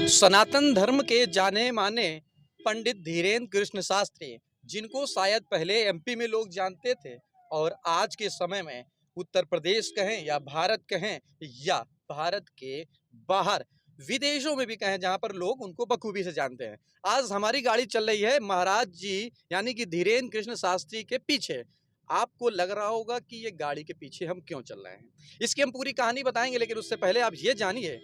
सनातन धर्म के जाने माने पंडित धीरेन्द्र कृष्ण शास्त्री, जिनको शायद पहले एमपी में लोग जानते थे और आज के समय में उत्तर प्रदेश कहें या भारत कहें या भारत के बाहर विदेशों में भी कहें, जहां पर लोग उनको बखूबी से जानते हैं। आज हमारी गाड़ी चल रही है महाराज जी यानी कि धीरेन्द्र कृष्ण शास्त्री के पीछे। आपको लग रहा होगा कि ये गाड़ी के पीछे हम क्यों चल रहे हैं, इसकी हम पूरी कहानी बताएंगे, लेकिन उससे पहले आप ये जानिए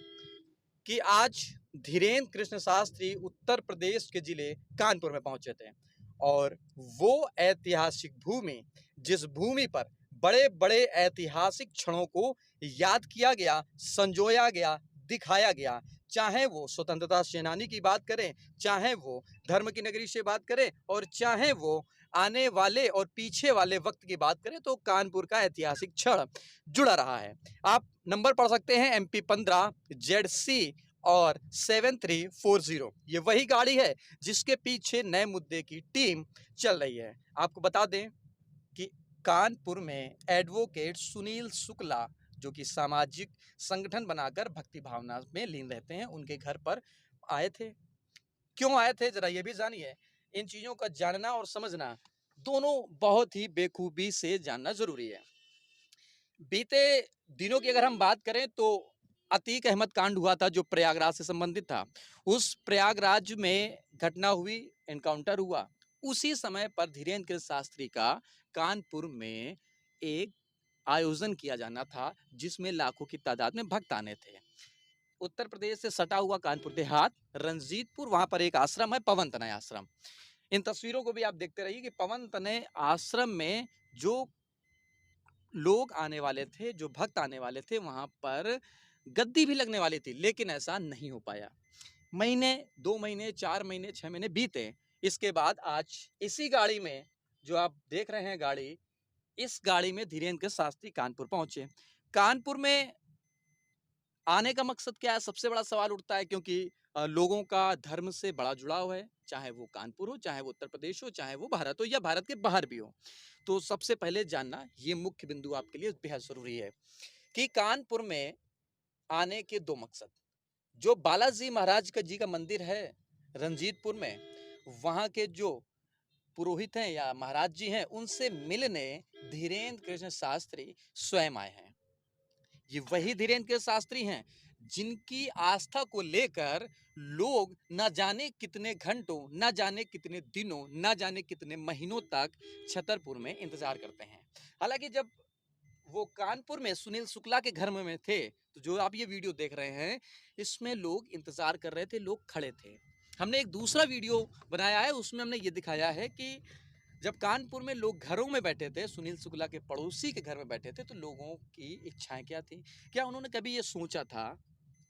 कि आज धीरेन्द्र कृष्ण शास्त्री उत्तर प्रदेश के जिले कानपुर में पहुंचे थे और वो ऐतिहासिक भूमि, जिस भूमि पर बड़े बड़े ऐतिहासिक क्षणों को याद किया गया, संजोया गया, दिखाया गया, चाहे वो स्वतंत्रता सेनानी की बात करें, चाहे वो धर्म की नगरी से बात करें और चाहे वो आने वाले और पीछे वाले वक्त की बात करें, तो कानपुर का ऐतिहासिक क्षण जुड़ा रहा है। आप नंबर पढ़ सकते हैं MP15 ZC और 7340। ये वही गाड़ी है जिसके पीछे नए मुद्दे की टीम चल रही है। आपको बता दें कि कानपुर में एडवोकेट सुनील शुक्ला, जो कि सामाजिक संगठन बनाकर भक्ति भावना में लीन रहते हैं, उनके घर पर आए थे। क्यों आए थे, जरा ये भी जानिए। इन चीजों का जानना और समझना दोनों बहुत ही बेखूबी से जानना जरूरी है। बीते दिनों की अगर हम बात करें तो अतीक अहमद कांड हुआ था, जो प्रयागराज से संबंधित था। उस प्रयागराज में घटना हुई, एनकाउंटर हुआ। उसी समय पर धीरेन्द्र कृष्ण शास्त्री का कानपुर में एक आयोजन किया जाना था, जिसमें लाखों की तादाद में भक्त आने थे। उत्तर प्रदेश से सटा हुआ कानपुर देहात, रंजीतपुर, वहां पर एक आश्रम है, पवन तनय आश्रम। इन तस्वीरों को भी आप देखते रहिए कि पवन तनय आश्रम में जो लोग आने वाले थे, जो भक्त आने वाले थे, वहां पर गद्दी भी लगने वाली थी, लेकिन ऐसा नहीं हो पाया। महीने, 2 महीने, 4 महीने, 6 महीने बीते। इसके बाद आज इसी गाड़ी में, जो आप देख रहे हैं गाड़ी, इस गाड़ी में धीरेन्द्र कृष्ण शास्त्री कानपुर पहुंचे। कानपुर में आने का मकसद क्या है, सबसे बड़ा सवाल उठता है, क्योंकि लोगों का धर्म से बड़ा जुड़ाव है, चाहे वो कानपुर हो, चाहे वो उत्तर प्रदेश हो, चाहे वो भारत हो या भारत के बाहर भी हो। तो सबसे पहले जानना ये मुख्य बिंदु आपके लिए बेहद जरूरी है कि कानपुर में आने के 2 मकसद। जो बालाजी महाराज का जी का मंदिर है रंजीतपुर में, वहां के जो पुरोहित हैं या महाराज जी हैं, उनसे मिलने धीरेन्द्र कृष्ण शास्त्री स्वयं आए हैं। ये वही धीरेन्द्र कृष्ण शास्त्री हैं जिनकी आस्था को लेकर लोग न जाने कितने घंटों, न जाने कितने दिनों, न जाने कितने महीनों तक छतरपुर में इंतजार करते हैं। हालांकि जब वो कानपुर में सुनील शुक्ला के घर में थे, तो जो आप ये वीडियो देख रहे हैं, इसमें लोग इंतजार कर रहे थे, लोग खड़े थे। हमने एक दूसरा वीडियो बनाया है, उसमें हमने ये दिखाया है कि जब कानपुर में लोग घरों में बैठे थे, सुनील शुक्ला के पड़ोसी के घर में बैठे थे, तो लोगों की इच्छाएं क्या थी। क्या उन्होंने कभी ये सोचा था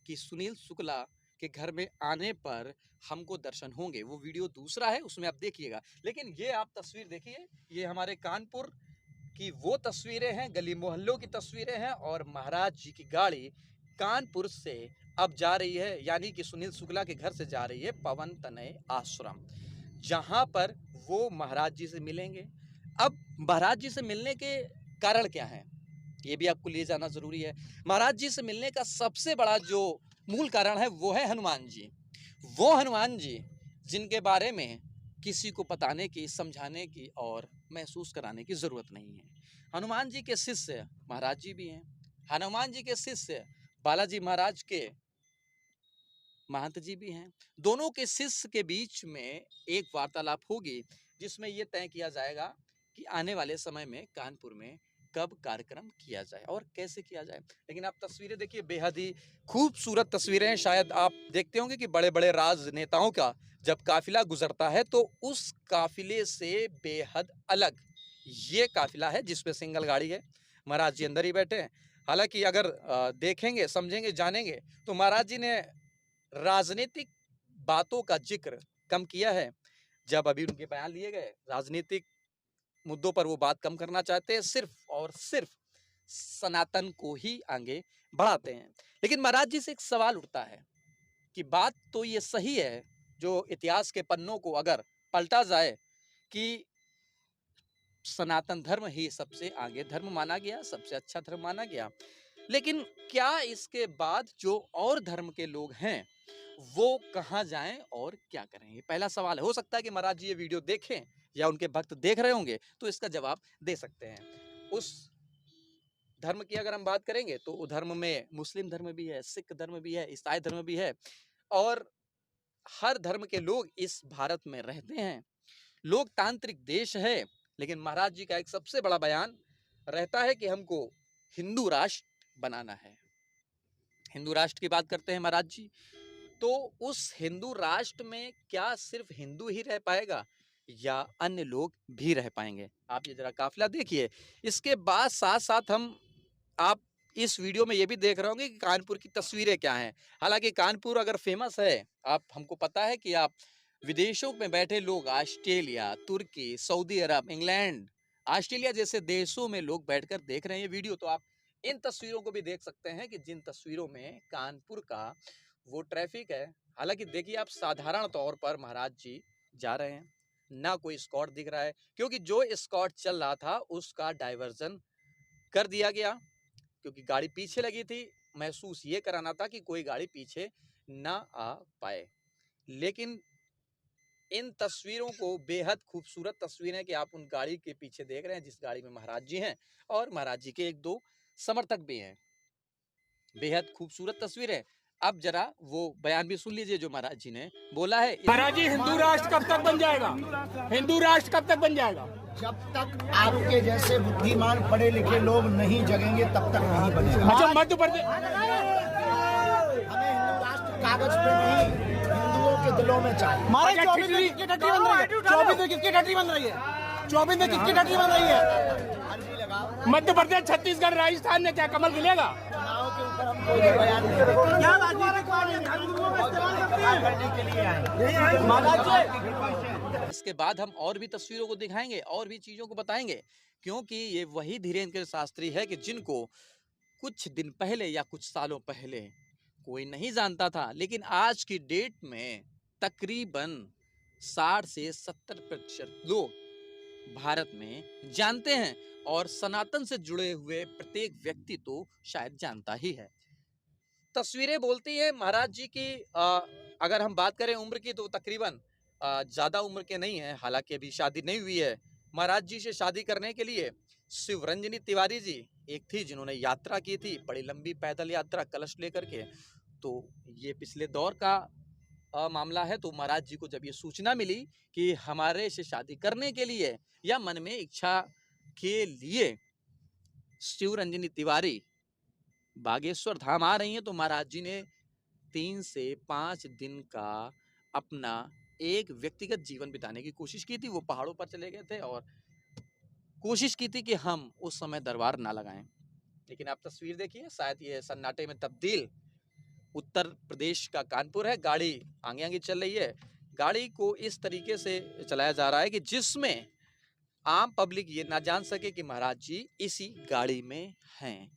कि सुनील शुक्ला के घर में आने पर हमको दर्शन होंगे? वो वीडियो दूसरा है, उसमें आप देखिएगा। लेकिन ये आप तस्वीर देखिए, ये हमारे कानपुर की वो तस्वीरें हैं, गली मोहल्लों की तस्वीरें हैं, और महाराज जी की गाड़ी कानपुर से अब जा रही है, यानी कि सुनील शुक्ला के घर से जा रही है पवन तनय आश्रम, जहां पर वो महाराज जी से मिलेंगे। अब महाराज जी से मिलने के कारण क्या है, ये भी आपको ले जाना जरूरी है। महाराज जी से मिलने का सबसे बड़ा जो मूल कारण है, वो है हनुमान जी। वो हनुमान जी जिनके बारे में किसी को बताने की, समझाने की और महसूस कराने की जरूरत नहीं है। हनुमान जी के शिष्य महाराज जी भी हैं। हनुमान जी के शिष्य बालाजी महाराज के महंत जी भी हैं। दोनों के शिष्य के बीच में एक वार्तालाप होगी, जिसमें यह तय किया जाएगा कि आने वाले समय में कानपुर में कब कार्यक्रम किया जाए और कैसे किया जाए। लेकिन आप तस्वीरें देखिए, बेहद ही खूबसूरत तस्वीरें हैं। शायद आप देखते होंगे कि बड़े बड़े राजनेताओं का जब काफिला गुजरता है, तो उस काफिले से बेहद अलग ये काफिला है, जिसमें सिंगल गाड़ी है। महाराज जी अंदर ही बैठे हैं। हालांकि अगर देखेंगे, समझेंगे, जानेंगे, तो महाराज जी ने राजनीतिक बातों का जिक्र कम किया है। जब अभी उनके बयान लिए गए, राजनीतिक मुद्दों पर वो बात कम करना चाहते हैं, सिर्फ और सिर्फ सनातन को ही आगे बढ़ाते हैं। लेकिन महाराज जी से एक सवाल उठता है कि बात तो ये सही है, जो इतिहास के पन्नों को अगर पलटा जाए, कि सनातन धर्म ही सबसे आगे धर्म माना गया, सबसे अच्छा धर्म माना गया। लेकिन क्या इसके बाद जो और धर्म के लोग हैं, वो कहाँ जाएं और क्या करें? ये पहला सवाल है। हो सकता है कि महाराज जी ये वीडियो देखें या उनके भक्त देख रहे होंगे, तो इसका जवाब दे सकते हैं। उस धर्म की अगर हम बात करेंगे तो धर्म में मुस्लिम धर्म भी है, सिख धर्म भी है, ईसाई धर्म भी है और हर धर्म के लोग इस भारत में रहते हैं। लोकतांत्रिक देश है, लेकिन महाराज जी का एक सबसे बड़ा बयान रहता है कि हमको हिंदू राष्ट्र बनाना है। हिंदू राष्ट्र की बात करते हैं महाराज जी, तो उस हिंदू राष्ट्र में क्या सिर्फ हिंदू ही रह पाएगा या अन्य लोग भी रह पाएंगे? आप ये जरा काफिला देखिए। इसके बाद साथ साथ आप इस वीडियो में ये भी देख रहे होंगे कि कानपुर की तस्वीरें क्या हैं। हालांकि कानपुर अगर फेमस है, आप हमको पता है कि आप विदेशों में बैठे लोग ऑस्ट्रेलिया, तुर्की, सऊदी अरब, इंग्लैंड, ऑस्ट्रेलिया जैसे देशों में लोग बैठकर देख रहे हैं ये वीडियो, तो आप इन तस्वीरों को भी देख सकते हैं कि जिन तस्वीरों में कानपुर का वो ट्रैफिक है। हालांकि देखिए आप साधारण तौर पर महाराज जी जा रहे हैं, ना कोई स्कॉट दिख रहा है, क्योंकि जो स्कॉट चल रहा था उसका डाइवर्जन कर दिया गया, क्योंकि गाड़ी पीछे लगी थी। महसूस ये कराना था कि कोई गाड़ी पीछे ना आ पाए। लेकिन इन तस्वीरों को बेहद खूबसूरत तस्वीर है कि आप उन गाड़ी के पीछे देख रहे हैं जिस गाड़ी में महाराज जी हैं और महाराज जी के एक दो समर्थक भी हैं। बेहद खूबसूरत तस्वीर है। अब जरा वो बयान भी सुन लीजिए जो महाराज जी ने बोला है। महाराज जी, हिंदू राष्ट्र कब तक बन जाएगा? हिंदू राष्ट्र कब तक बन जाएगा? जब तक आपके जैसे बुद्धिमान पढ़े लिखे लोग नहीं जगेंगे तब तक नहीं बनेगा। अच्छा, मध्य प्रदेश हमें हिंदू राष्ट्र कागज पे नहीं, हिंदुओं के दिलों में चाहिए। हमारे 24 में किसकी टट्टी बन रही है? 24 में किसकी टट्टी बन रही है? 24 में किसकी टट्टी बन रही है? मध्य प्रदेश, छत्तीसगढ़, राजस्थान में क्या कमल खिलेगा? चुनाव के ऊपर हम कोई बयान नहीं देते। क्या करने के लिए आए? इसके बाद हम और भी तस्वीरों को दिखाएंगे और भी चीजों को बताएंगे, क्योंकि ये वही धीरेन्द्र शास्त्री है कि जिनको कुछ दिन पहले या कुछ सालों पहले कोई नहीं जानता था, लेकिन आज की डेट में तकरीबन 60 से 70% लोग भारत में जानते हैं और सनातन से जुड़े हुए प्रत्येक व्यक्ति तो शायद जानता ही है। तस्वीरें बोलती हैं महाराज जी की। अगर हम बात करें उम्र की तो तकरीबन ज्यादा उम्र के नहीं है, हालांकि अभी शादी नहीं हुई है। महाराज जी से शादी करने के लिए शिवरंजनी तिवारी जी एक थी जिन्होंने यात्रा की थी, बड़ी लंबी पैदल यात्रा कलश लेकर के। तो ये पिछले दौर का मामला है। तो महाराज जी को जब ये सूचना मिली कि हमारे से शादी करने के लिए या मन में इच्छा के लिए शिवरंजनी तिवारी बागेश्वर धाम आ रही हैं, तो महाराज जी ने 3 से 5 दिन का अपना एक व्यक्तिगत जीवन बिताने की कोशिश की थी। वो पहाड़ों पर चले गए थे और कोशिश की थी कि हम उस समय दरबार ना लगाएं। लेकिन आप तस्वीर देखिए, शायद ये सन्नाटे में तब्दील उत्तर प्रदेश का कानपुर है। गाड़ी आगे आगे चल रही है। गाड़ी को इस तरीके से चलाया जा रहा है कि जिसमें आम पब्लिक ये ना जान सके कि महाराज जी इसी गाड़ी में हैं।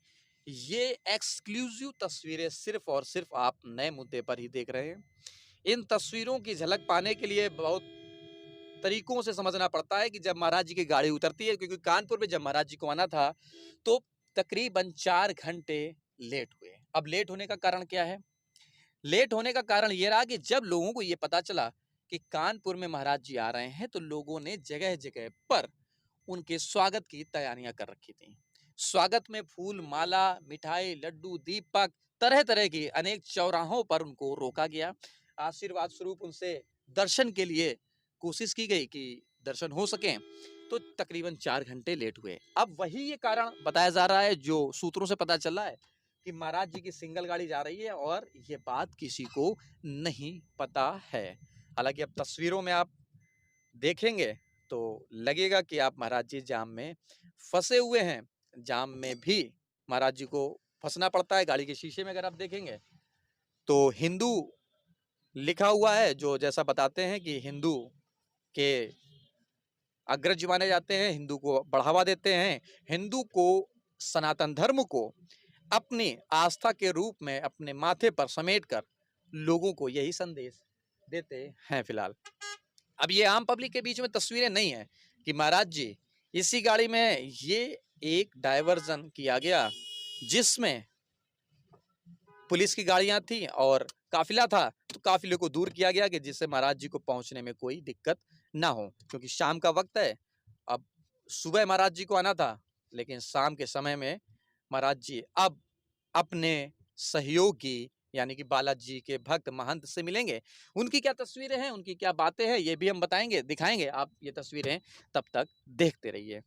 ये एक्सक्लूसिव तस्वीरें सिर्फ और सिर्फ आप नए मुद्दे पर ही देख रहे हैं। इन तस्वीरों की झलक पाने के लिए बहुत तरीकों से समझना पड़ता है कि जब महाराज जी की गाड़ी उतरती है, क्योंकि कानपुर में जब महाराज जी को आना था तो तकरीबन 4 घंटे लेट हुए। अब लेट होने का कारण क्या है? लेट होने का कारण ये रहा कि जब लोगों को ये पता चला कि कानपुर में महाराज जी आ रहे हैं, तो लोगों ने जगह जगह पर उनके स्वागत की तैयारियां कर रखी थी। स्वागत में फूल माला, मिठाई, लड्डू, दीपक, तरह तरह की अनेक चौराहों पर उनको रोका गया। आशीर्वाद स्वरूप उनसे दर्शन के लिए कोशिश की गई कि दर्शन हो सके। तो तकरीबन 4 घंटे लेट हुए। अब वही ये कारण बताया जा रहा है जो सूत्रों से पता चला है कि महाराज जी की सिंगल गाड़ी जा रही है और ये बात किसी को नहीं पता है। हालांकि अब तस्वीरों में आप देखेंगे तो लगेगा कि आप महाराज जी जाम में फंसे हुए हैं। जाम में भी महाराज जी को फंसना पड़ता है। गाड़ी के शीशे में अगर आप देखेंगे तो हिंदू लिखा हुआ है, जो जैसा बताते हैं कि हिंदू के अग्रज माने जाते हैं, हिंदू को बढ़ावा देते हैं, हिंदू को, सनातन धर्म को अपनी आस्था के रूप में अपने माथे पर समेटकर लोगों को यही संदेश देते हैं फिलहाल। अब ये आम पब्लिक के बीच में तस्वीरें नहीं है कि महाराज जी इसी गाड़ी में ये एक डायवर्जन किया गया जिसमें पुलिस की गाड़ियां थी और काफिला था, तो काफिले को दूर किया गया कि जिससे महाराज जी को पहुंचने में कोई दिक्कत ना हो, क्योंकि शाम का वक्त है। अब सुबह महाराज जी को आना था, लेकिन शाम के समय में महाराज जी अब अपने सहयोगी यानी कि बालाजी के भक्त महंत से मिलेंगे। उनकी क्या तस्वीरें हैं, उनकी क्या बातें हैं, ये भी हम बताएंगे, दिखाएंगे। आप ये तस्वीरें तब तक देखते रहिए।